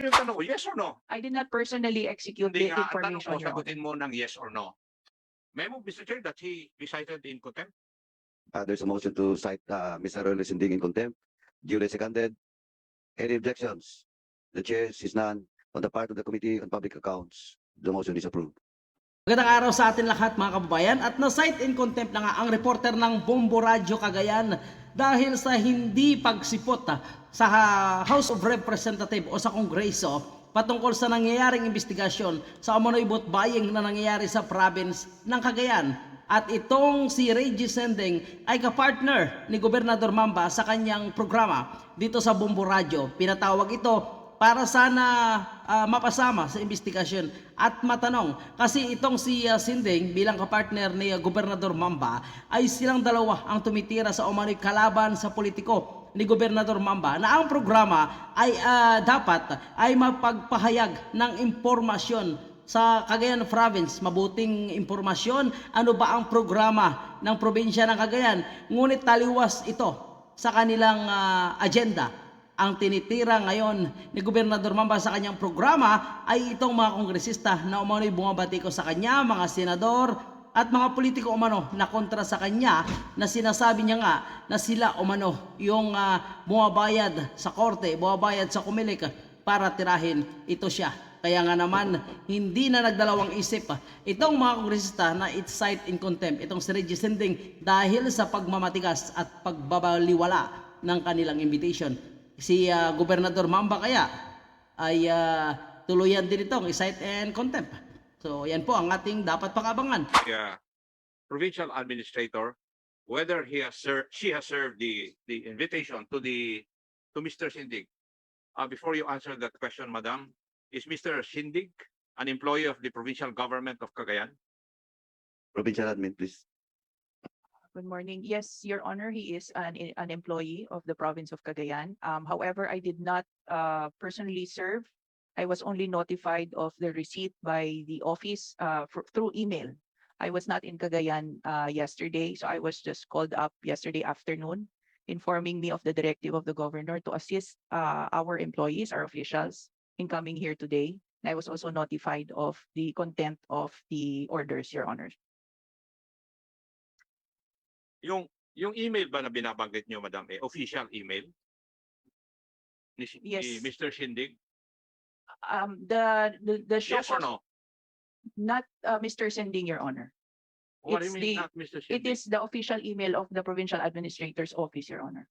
Yung tanong ko, yes or no? I did not personally execute Hindi the nga, ang tanong information, ko, Your Honor. sagutin mo ng yes or no. May mo, Mr. Chair, that he recited in contempt? There's a motion to cite Mr. Roel Sinding in contempt. Duly seconded. Any objections? The chair sees none. On the part of the Committee on Public Accounts, the motion is approved. Magandang araw sa atin lahat mga kababayan, at na-cite in contempt na nga ang reporter ng Bombo Radio Cagayan dahil sa hindi pagsipot sa House of Representatives o sa Kongreso patungkol sa nangyayaring investigasyon sa umano'y vote buying na nangyayari sa province ng Cagayan. At itong si Reggie Sending ay kapartner ni Gov.Mamba sa kanyang programa dito sa Bombo Radio. Pinatawag ito para sana mapasama sa investigasyon at matanong. Kasi itong si Sinding bilang kapartner ni Gov.Mamba ay silang dalawa ang tumitira sa umano'y kalaban sa politiko ni Gov.Mamba na ang programa ay dapat ay mapagpahayag ng impormasyon sa Cagayan Province, mabuting impormasyon, ano ba ang programa ng probinsya ng Cagayan. Ngunit taliwas ito sa kanilang agenda. Ang tinitira ngayon ni Gov.Mamba sa kanyang programa ay itong mga kongresista na umano'y bumabati ko sa kanya, mga senador at mga politiko umano na kontra sa kanya, na sinasabi niya nga na sila umano yung bumabayad sa korte, bumabayad sa kumilik para tirahin ito siya. Kaya nga naman, hindi na nagdalawang isip itong mga kongresista na cite in contempt itong si Reggie Sending dahil sa pagmamatigas at pagbabaliwala ng kanilang invitation. Si Gov.Mamba kaya ay tuluyan din itong cite in contempt. So yan po ang ating dapat pakabangan. Provincial administrator, whether she has served the invitation to Mr. Sindig. Before you answer that question, Madam, is Mr. Sindig an employee of the provincial government of Cagayan? Provincial admin, please. Good morning. Yes, Your Honor, he is an employee of the province of Cagayan. However, I did not personally serve. I was only notified of the receipt by the office through email. I was not in Cagayan yesterday, so I was just called up yesterday afternoon, informing me of the directive of the governor to assist our employees, our officials, in coming here today. And I was also notified of the content of the orders, Your Honor. Yung email ba na binabanggit niyo, Madam, official email ni Yes. Mr. Sindig? The show Yes or no? not Mr. Sending, Your Honor. What do you It's mean the- not Mr. It Sindig? is the official email of the provincial administrator's office, Your Honor.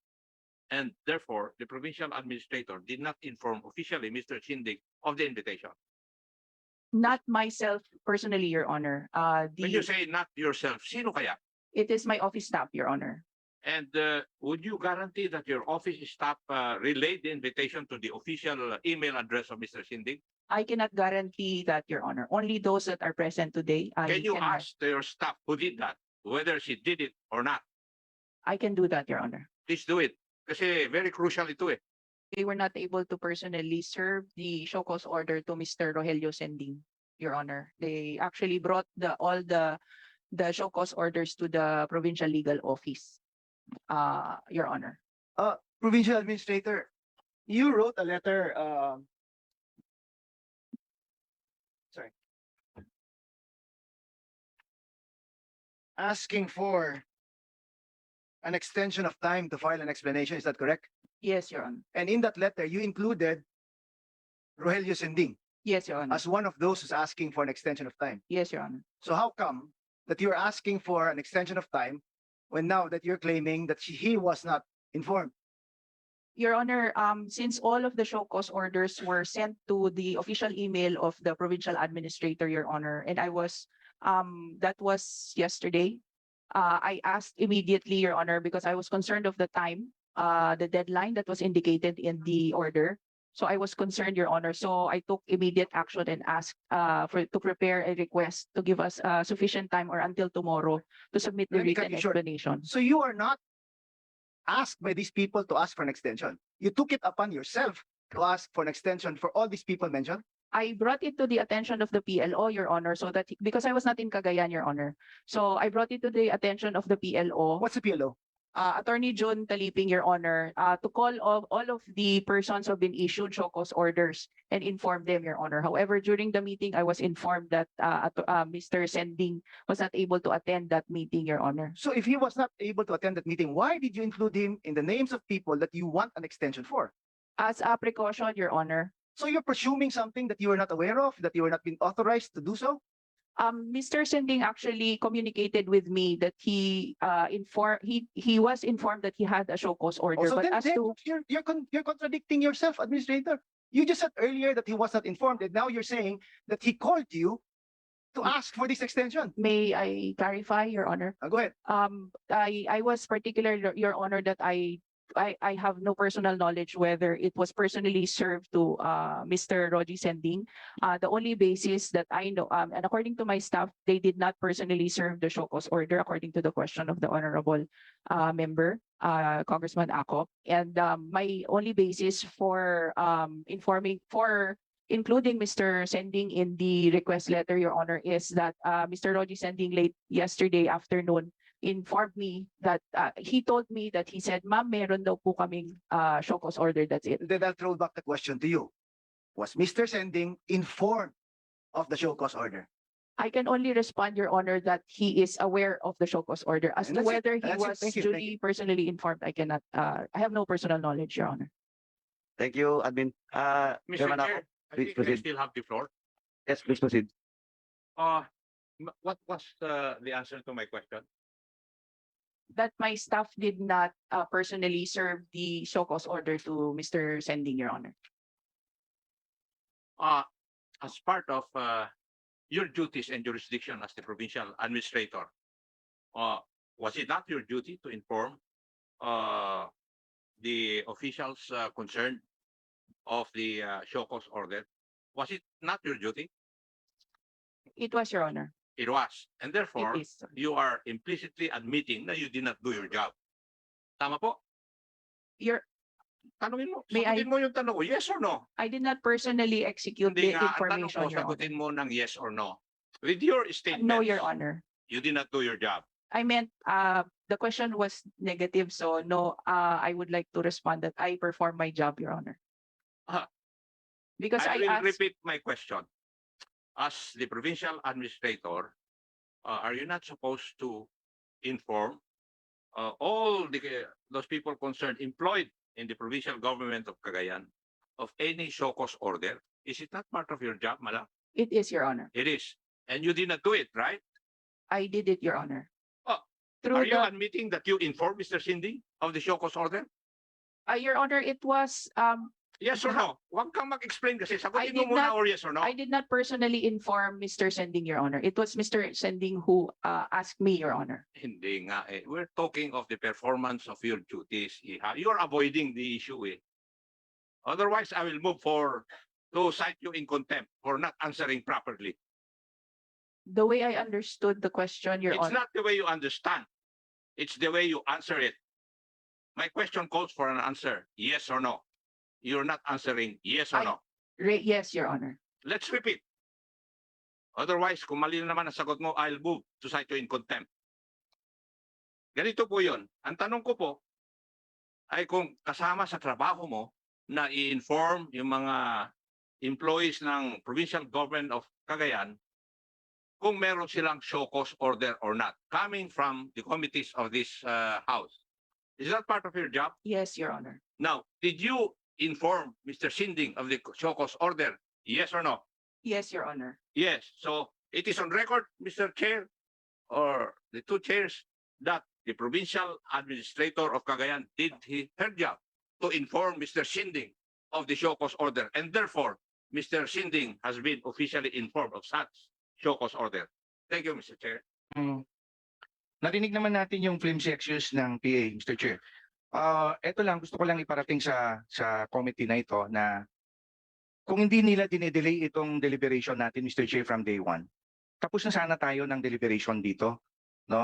And therefore, the provincial administrator did not inform officially Mr. Sindig of the invitation. Not myself personally, Your Honor. When you say not yourself, sino kaya? It is my office staff, Your Honor. And would you guarantee that your office staff relayed the invitation to the official email address of Mr. Sindig? I cannot guarantee that, Your Honor. Only those that are present today. Can you ask your staff who did that, whether she did it or not? I can do that, Your Honor. Please do it. Kasi very crucial ito . They were not able to personally serve the show cause order to Mr. Rogelio Sending, Your Honor. They actually brought all the show cause orders to the provincial legal office, Your Honor. Provincial Administrator, you wrote a letter, asking for an extension of time to file an explanation. Is that correct? Yes, Your Honor. And in that letter, you included Rogelio Sending Yes, Your Honor. as one of those who's asking for an extension of time. Yes, Your Honor. So how come that you're asking for an extension of time when now that you're claiming that he was not informed? Your Honor, since all of the show cause orders were sent to the official email of the provincial administrator, Your Honor, and that was yesterday. I asked immediately, Your Honor, because I was concerned of the time, the deadline that was indicated in the order. So I was concerned, Your Honor. So I took immediate action and asked to prepare a request to give us sufficient time or until tomorrow to submit the Let me cut written you short. explanation. So you are not asked by these people to ask for an extension. You took it upon yourself to ask for an extension for all these people mentioned. I brought it to the attention of the PLO, Your Honor, so that because I was not in Cagayan, Your Honor. So I brought it to the attention of the PLO. What's the PLO? Attorney John Taliping, Your Honor, to call all of the persons who have been issued show cause orders and inform them, Your Honor. However, during the meeting, I was informed that Mr. Sending was not able to attend that meeting, Your Honor. So if he was not able to attend that meeting, why did you include him in the names of people that you want an extension for? As a precaution, Your Honor, So you're presuming something that you were not aware of, that you were not being authorized to do so? Mr. Sending actually communicated with me that he was informed that he had a show cause order, Also, but then, as then to you're contradicting yourself, Administrator. You just said earlier that he was not informed, and now you're saying that he called you to ask for this extension. may I clarify, Your Honor? Go ahead. I was particular, Your Honor, that I have no personal knowledge whether it was personally served to Mr. Roji Sending. The only basis that I know, and according to my staff, they did not personally serve the show cause order according to the question of the honorable member, Congressman Ako. And my only basis for including Mr. Sending in the request letter, Your Honor, is that Mr. Roji Sending late yesterday afternoon informed me that he told me that he said, "Ma'am, meron daw po kaming show cause order, that's it." Then I'll throw back the question to you. Was Mr. Sending informed of the show cause order? I can only respond, Your Honor, that he is aware of the show cause order. As And to that's it. whether he That's it. was Thank you. Thank duly personally informed, I cannot, I have no personal knowledge, Your Honor. Thank you, Admin. Mr. Chairman Ako. Chair, I please think I proceed. still have the floor. Yes, please proceed. What was the answer to my question? That my staff did not personally serve the show cause order to Mr. Sending, Your Honor. As part of your duties and jurisdiction as the provincial administrator, was it not your duty to inform the officials concerned of the show cause order? Was it not your duty? It was, Your Honor. It was. And therefore, It is, sir. you are implicitly admitting that you did not do your job. Tama po? Your, Tanungin mo. May I- Sagutin mo yung tanong ko, yes or no? I did not personally execute Hindi the nga, ang tanong information, ko, Your Honor. sagutin mo ng yes or no. With your statement, No, Your Honor. you did not do your job. I meant, the question was negative, so no, I would like to respond that I performed my job, Your Honor. Ah. Because I I will asked, repeat my question. As the provincial administrator, are you not supposed to inform all those people concerned employed in the provincial government of Cagayan of any show cause order? Is it not part of your job, Mala? it is, Your Honor. It is. And you did not do it, right? I did it, Your Honor. Oh, Through Are you the, admitting that you informed Mr. Cindy of the show cause order? Your Honor, it was, Yes or no? Huwag kang mag-explain kasi sagutin mo did muna not- or yes or no. I did not personally inform Mr. Sending, Your Honor. It was Mr. Sending who asked me, Your Honor. Hindi nga eh. We're talking of the performance of your duties. You're avoiding the issue eh. Otherwise, I will move to cite you in contempt for not answering properly. The way I understood the question, Your It's Honor. not the way you understand. It's the way you answer it. My question calls for an answer, yes or no. You're not answering yes or I- no. Yes, Your Honor. Let's repeat. Otherwise, kung mali na naman ang sagot mo, I'll move to cite you in contempt. Ganito po yun. Ang tanong ko po ay kung kasama sa trabaho mo na i-inform yung mga employees ng provincial government of Cagayan kung meron silang show cause order or not, coming from the committees of this house. Is that part of your job? Yes, Your Honor. Now, did you inform Mr. Sinding of the show cause order? Yes or no? Yes, Your Honor. Yes. So it is on record, Mr. Chair, or the two chairs, that the provincial administrator of Cagayan did her job to inform Mr. Sinding of the show cause order. And therefore, Mr. Sinding has been officially informed of such show cause order. Thank you, Mr. Chair. Narinig naman natin yung flimsy excuse ng PA, Mr. Chair. Ito lang, gusto ko lang iparating sa committee na ito na kung hindi nila dinedelay itong deliberation natin, Mr. Chair, from day one, tapos na sana tayo ng deliberation dito. No?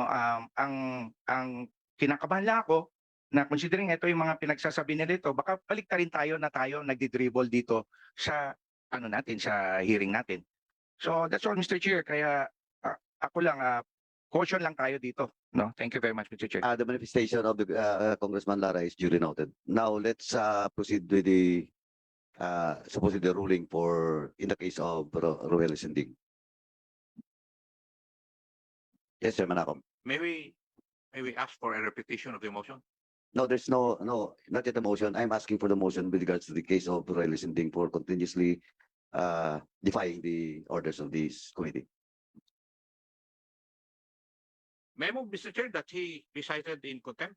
Ang kinakabahan lang ako na considering ito yung mga pinagsasabi nila ito, baka balik rin tayo na tayo nagdi-dribble dito sa sa hearing natin. So that's all, Mr. Chair. Kaya ako lang caution lang tayo dito. No? Thank you very much, Mr. Chair. The manifestation of the Congressman Lara is duly noted. Now let's proceed with the supposedly ruling for in the case of Roel Sinding. Yes, Chairman Ako. May we ask for a repetition of the motion? No, there's no, not yet a motion. I'm asking for the motion with regards to the case of Roel Sinding for continuously defying the orders of this committee. May I move, Mr. Chair, that he be cited in contempt?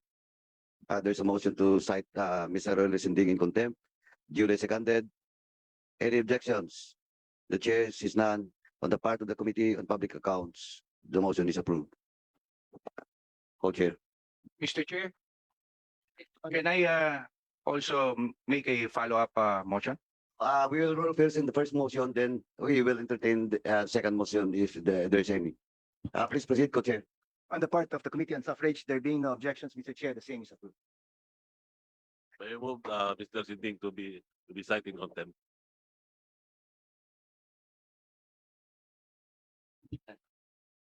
There's a motion to cite Mr. Roel Sinding in contempt. Duly seconded. Any objections? The chair sees none. On the part of the Committee on Public Accounts, the motion is approved. Co-chair. Mr. Chair, can I also make a follow-up motion? We will roll first in the first motion, then we will entertain the second motion if there's any. Please proceed, Co-chair. On the part of the Committee on Suffrage, there being no objections, Mr. Chair, the same is approved. I move Mr. Sinding to be cited in contempt.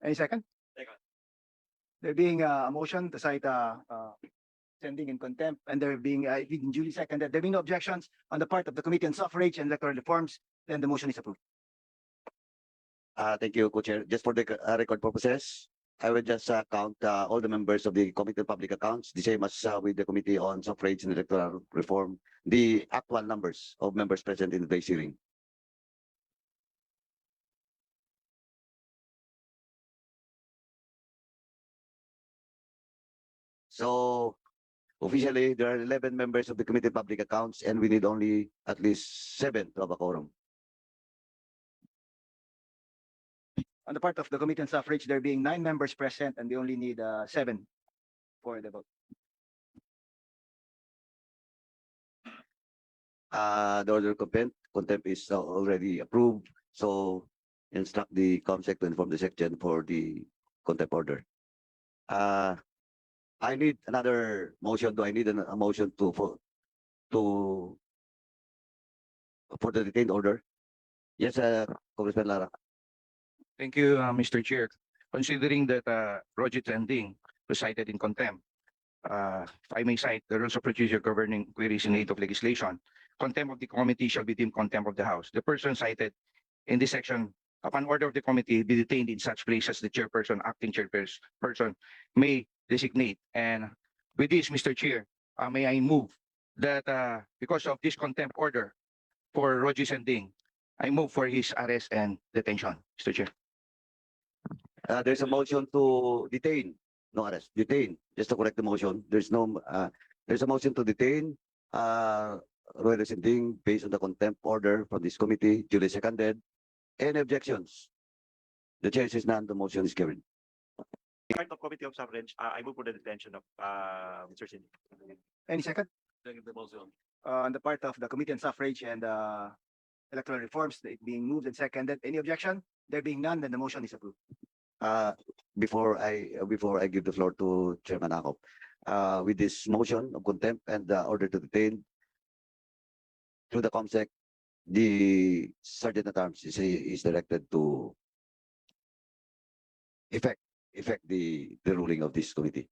Any second? Second. There being a motion to cite sending in contempt, and there being duly seconded, there being no objections on the part of the Committee on Suffrage and Electoral Reforms, then the motion is approved. Thank you, Co-chair. Just for the record purposes, I will just count all the members of the Committee on Public Accounts, the same as with the Committee on Suffrage and Electoral Reform, the actual numbers of members present in today's hearing. So officially, there are 11 members of the Committee on Public Accounts, and we need only at least 7 to have a quorum. On the part of the Committee on Suffrage, there being 9 members present, and we only need 7 for the vote. The order of contempt is already approved, so instruct the COMSEC to inform the section for the contempt order. I need another motion. Do I need a motion for the detained order? Yes, Congressman Lara. Thank you, Mr. Chair. Considering that Roger Sinding was cited in contempt, if I may cite the rules of procedure governing queries in aid of legislation, contempt of the committee shall be deemed contempt of the House. The person cited in this section, upon order of the committee, be detained in such place as the chairperson, acting chairperson may designate. And with this, Mr. Chair, may I move that because of this contempt order for Roger Sinding, I move for his arrest and detention, Mr. Chair. There's a motion to detain, no arrest, detain. Just to correct the motion, there's a motion to detain Roel Sinding based on the contempt order from this committee, duly seconded. Any objections? The chair says none, the motion is carried. Part of Committee of Suffrage, I move for the detention of Mr. Sinding. Any second? Second the motion. On the part of the Committee on Suffrage and Electoral Reforms, it being moved and seconded. Any objection? There being none, then the motion is approved. Before I give the floor to Chairman Akop, with this motion of contempt and the order to detain through the COMSEC, the Sergeant at Arms is directed to effect the ruling of this committee.